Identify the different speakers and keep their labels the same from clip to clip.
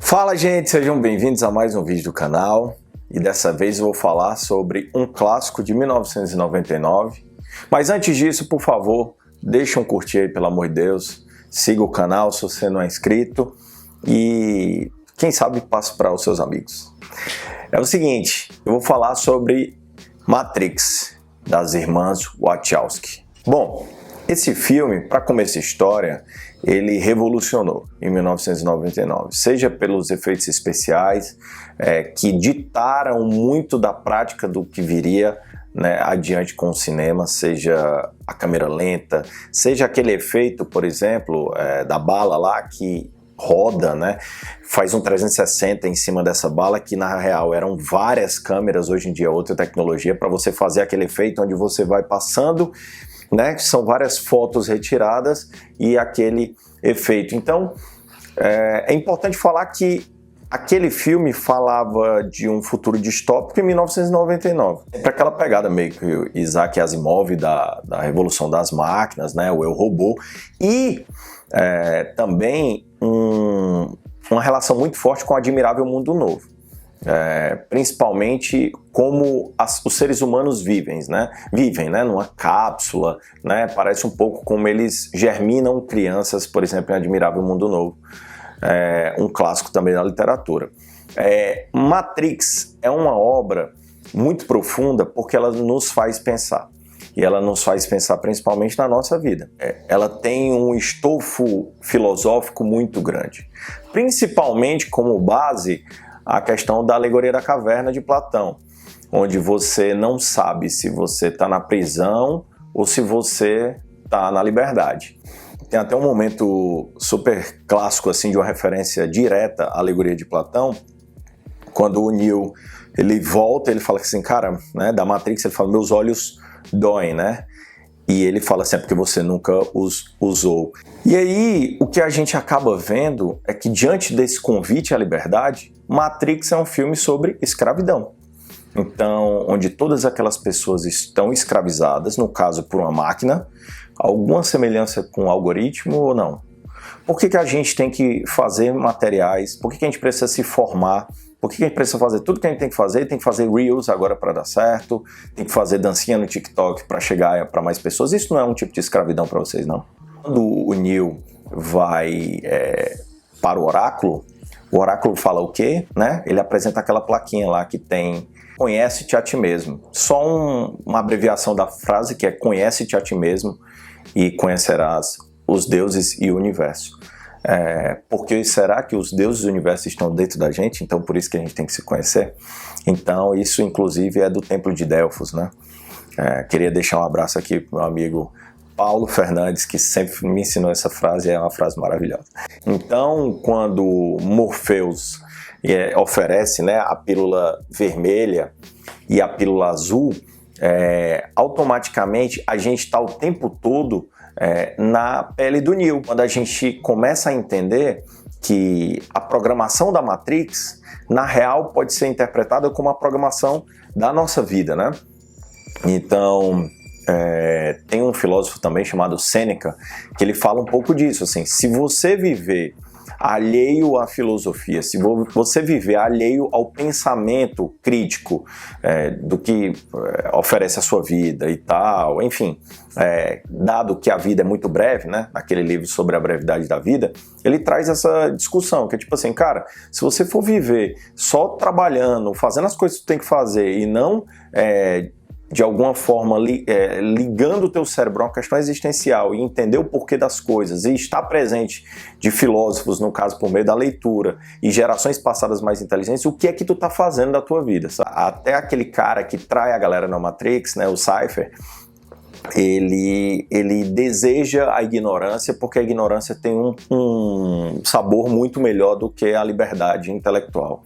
Speaker 1: Fala, gente, sejam bem-vindos a mais um vídeo do canal e dessa vez eu vou falar sobre um clássico de 1999, mas antes disso, por favor, deixa um curtir aí, pelo amor de Deus, siga o canal se você não é inscrito e quem sabe passe para os seus amigos. É o seguinte, eu vou falar sobre Matrix, das irmãs Wachowski. Bom, esse filme, para começar a história, ele revolucionou em 1999, seja pelos efeitos especiais, que ditaram muito da prática do que viria, né, adiante com o cinema, seja a câmera lenta, seja aquele efeito, por exemplo, da bala lá que roda, né, faz um 360 em cima dessa bala, que na real eram várias câmeras, hoje em dia outra tecnologia, para você fazer aquele efeito onde você vai passando, né, são várias fotos retiradas e aquele efeito. Então, é importante falar que aquele filme falava de um futuro distópico em 1999. Para aquela pegada meio que Isaac Asimov da Revolução das Máquinas, né, o Eu, Robô, e também uma relação muito forte com o Admirável Mundo Novo. Principalmente como os seres humanos vivem, né, numa cápsula, né, parece um pouco como eles germinam crianças, por exemplo, em Admirável Mundo Novo, um clássico também da literatura. Matrix é uma obra muito profunda porque ela nos faz pensar, e ela nos faz pensar principalmente na nossa vida. Ela tem um estofo filosófico muito grande, principalmente como base a questão da alegoria da caverna de Platão, onde você não sabe se você está na prisão ou se você está na liberdade. Tem até um momento super clássico assim, de uma referência direta à alegoria de Platão, quando o Neo ele volta, ele fala assim, cara, né, da Matrix, ele fala, meus olhos doem, né? E ele fala assim, é porque você nunca os usou. E aí, o que a gente acaba vendo é que diante desse convite à liberdade, Matrix é um filme sobre escravidão. Então, onde todas aquelas pessoas estão escravizadas, no caso por uma máquina, alguma semelhança com o algoritmo ou não? Por que a gente tem que fazer materiais? Por que a gente precisa se formar? Por que a gente precisa fazer tudo que a gente tem que fazer Reels agora para dar certo, tem que fazer dancinha no TikTok para chegar para mais pessoas? Isso não é um tipo de escravidão para vocês, não? Quando o Neo vai para o oráculo fala o quê? Né? Ele apresenta aquela plaquinha lá que tem conhece-te a ti mesmo. Só uma abreviação da frase que é conhece-te a ti mesmo e conhecerás os deuses e o universo. Porque será que os deuses do universo estão dentro da gente? Então por isso que a gente tem que se conhecer. Então isso inclusive é do Templo de Delfos, né? Queria deixar um abraço aqui para o meu amigo Paulo Fernandes, que sempre me ensinou essa frase, é uma frase maravilhosa. Então quando Morpheus oferece, né, a pílula vermelha e a pílula azul, automaticamente a gente está o tempo todo na pele do Neo. Quando a gente começa a entender que a programação da Matrix, na real, pode ser interpretada como a programação da nossa vida, né? Então, tem um filósofo também chamado Sêneca, que ele fala um pouco disso, assim, se você viver alheio à filosofia, se você viver alheio ao pensamento crítico do que oferece a sua vida e tal, enfim, dado que a vida é muito breve, né, naquele livro sobre a brevidade da vida, ele traz essa discussão, que é tipo assim, cara, se você for viver só trabalhando, fazendo as coisas que tu tem que fazer e não de alguma forma ligando o teu cérebro a uma questão existencial e entender o porquê das coisas e estar presente de filósofos, no caso por meio da leitura, e gerações passadas mais inteligentes, o que é que tu tá fazendo da tua vida, sabe? Até aquele cara que trai a galera na Matrix, né, o Cypher, ele deseja a ignorância porque a ignorância tem um sabor muito melhor do que a liberdade intelectual.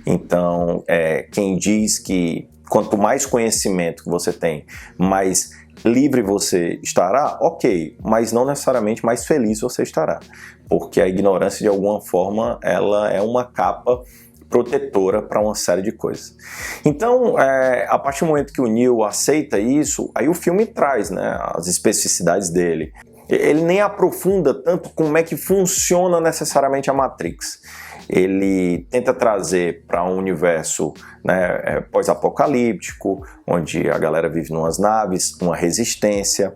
Speaker 1: Então, quem diz que quanto mais conhecimento você tem, mais livre você estará, ok, mas não necessariamente mais feliz você estará, porque a ignorância de alguma forma ela é uma capa protetora para uma série de coisas. Então, a partir do momento que o Neo aceita isso, aí o filme traz, né, as especificidades dele. Ele nem aprofunda tanto como é que funciona necessariamente a Matrix. ele tenta trazer para um universo, né, pós-apocalíptico, onde a galera vive numas naves, uma resistência,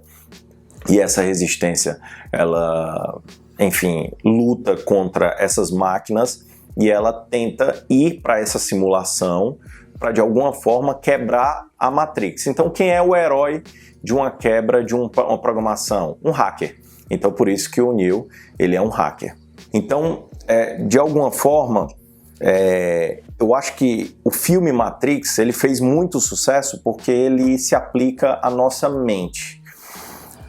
Speaker 1: e essa resistência, ela, enfim, luta contra essas máquinas e ela tenta ir para essa simulação para, de alguma forma, quebrar a Matrix. Então, quem é o herói de uma quebra de uma programação? Um hacker. Então, por isso que o Neo, ele é um hacker. Então, de alguma forma, eu acho que o filme Matrix, ele fez muito sucesso porque ele se aplica à nossa mente.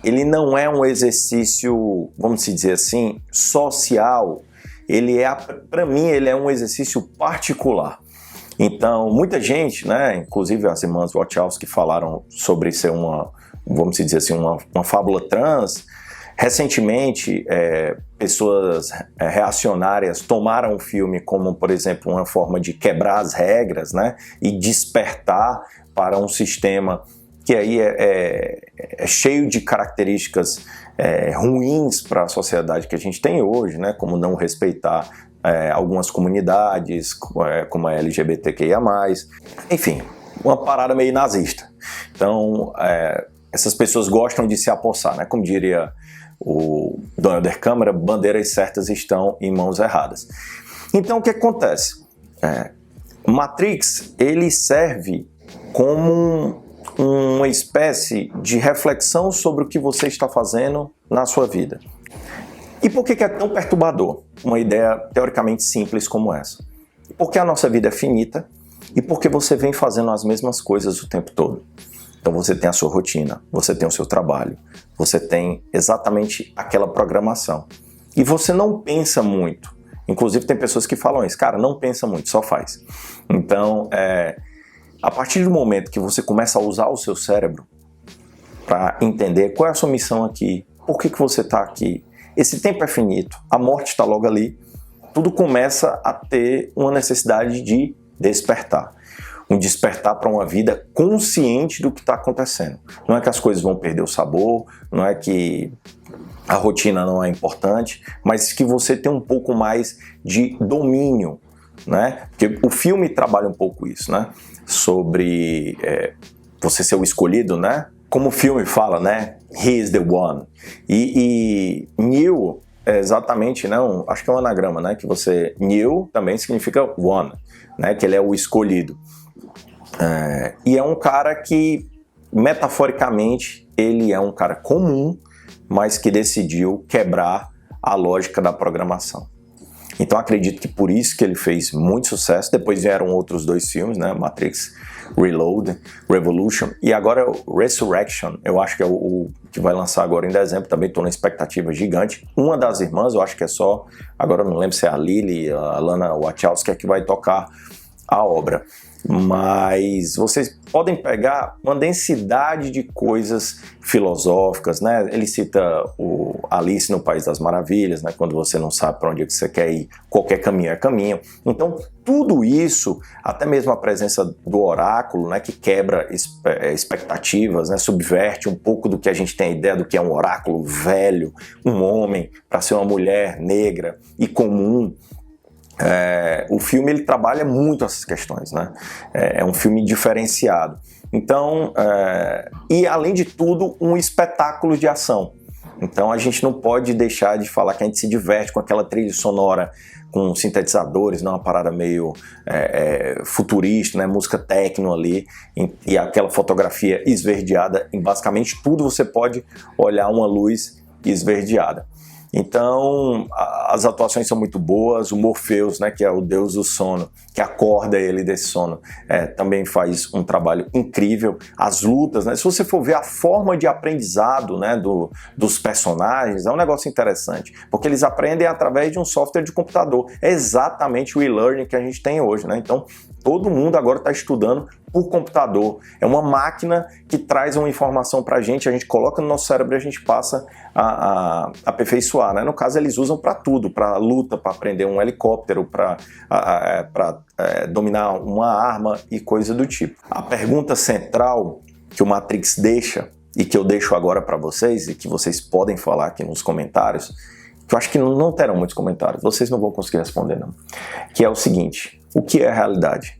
Speaker 1: Ele não é um exercício, vamos dizer assim, social. Para mim, ele é um exercício particular. Então, muita gente, né, inclusive as irmãs Wachowski falaram sobre ser vamos dizer assim, uma fábula trans. Recentemente, pessoas reacionárias tomaram o filme como, por exemplo, uma forma de quebrar as regras, né, e despertar para um sistema que aí é cheio de características ruins para a sociedade que a gente tem hoje, né, como não respeitar algumas comunidades, como a LGBTQIA+, enfim, uma parada meio nazista. Então, essas pessoas gostam de se apossar, né, como diria o Donald Câmara, bandeiras certas estão em mãos erradas. Então, o que acontece? Matrix, ele serve como uma espécie de reflexão sobre o que você está fazendo na sua vida. E por que é tão perturbador uma ideia teoricamente simples como essa? Porque a nossa vida é finita e porque você vem fazendo as mesmas coisas o tempo todo. Então você tem a sua rotina, você tem o seu trabalho, você tem exatamente aquela programação. E você não pensa muito. Inclusive tem pessoas que falam isso, cara, não pensa muito, só faz. Então, a partir do momento que você começa a usar o seu cérebro para entender qual é a sua missão aqui, por que você está aqui, esse tempo é finito, a morte está logo ali, tudo começa a ter uma necessidade de despertar. Um despertar para uma vida consciente do que está acontecendo. Não é que as coisas vão perder o sabor, não é que a rotina não é importante, mas que você tem um pouco mais de domínio, né? Porque o filme trabalha um pouco isso, né? Sobre você ser o escolhido, né? Como o filme fala, né? He is the one. E Neo é exatamente, né? Acho que é um anagrama, né? Que Neo também significa one, né? Que ele é o escolhido. E é um cara que, metaforicamente, ele é um cara comum, mas que decidiu quebrar a lógica da programação. Então acredito que por isso que ele fez muito sucesso. Depois vieram outros 2 filmes, né? Matrix Revolution e agora Resurrection, eu acho que é o que vai lançar agora em dezembro, também estou na expectativa gigante. Uma das irmãs, eu acho que agora eu não lembro se é a Lily, a Lana Wachowski, que vai tocar a obra. Mas vocês podem pegar uma densidade de coisas filosóficas, né? Ele cita o Alice no País das Maravilhas, né? Quando você não sabe para onde é que você quer ir, qualquer caminho é caminho. Então, tudo isso, até mesmo a presença do oráculo, né? Que quebra expectativas, né? Subverte um pouco do que a gente tem a ideia do que é um oráculo velho, um homem para ser uma mulher negra e comum. O filme ele trabalha muito essas questões, né? É um filme diferenciado. Então, e além de tudo, um espetáculo de ação. Então a gente não pode deixar de falar que a gente se diverte com aquela trilha sonora com sintetizadores, né? Uma parada meio futurista, né? Música techno ali, e aquela fotografia esverdeada. Em basicamente tudo você pode olhar uma luz esverdeada. Então, as atuações são muito boas, o Morpheus, né, que é o deus do sono, que acorda ele desse sono, também faz um trabalho incrível. As lutas, né, se você for ver a forma de aprendizado, né, dos personagens, é um negócio interessante, porque eles aprendem através de um software de computador. É exatamente o e-learning que a gente tem hoje, né? Então, todo mundo agora está estudando por computador. É uma máquina que traz uma informação para a gente coloca no nosso cérebro e a gente passa a aperfeiçoar, né? No caso, eles usam para tudo, para luta, para aprender um helicóptero, para dominar uma arma e coisa do tipo. A pergunta central que o Matrix deixa, e que eu deixo agora para vocês, e que vocês podem falar aqui nos comentários, que eu acho que não terão muitos comentários, vocês não vão conseguir responder não, que é o seguinte: o que é a realidade?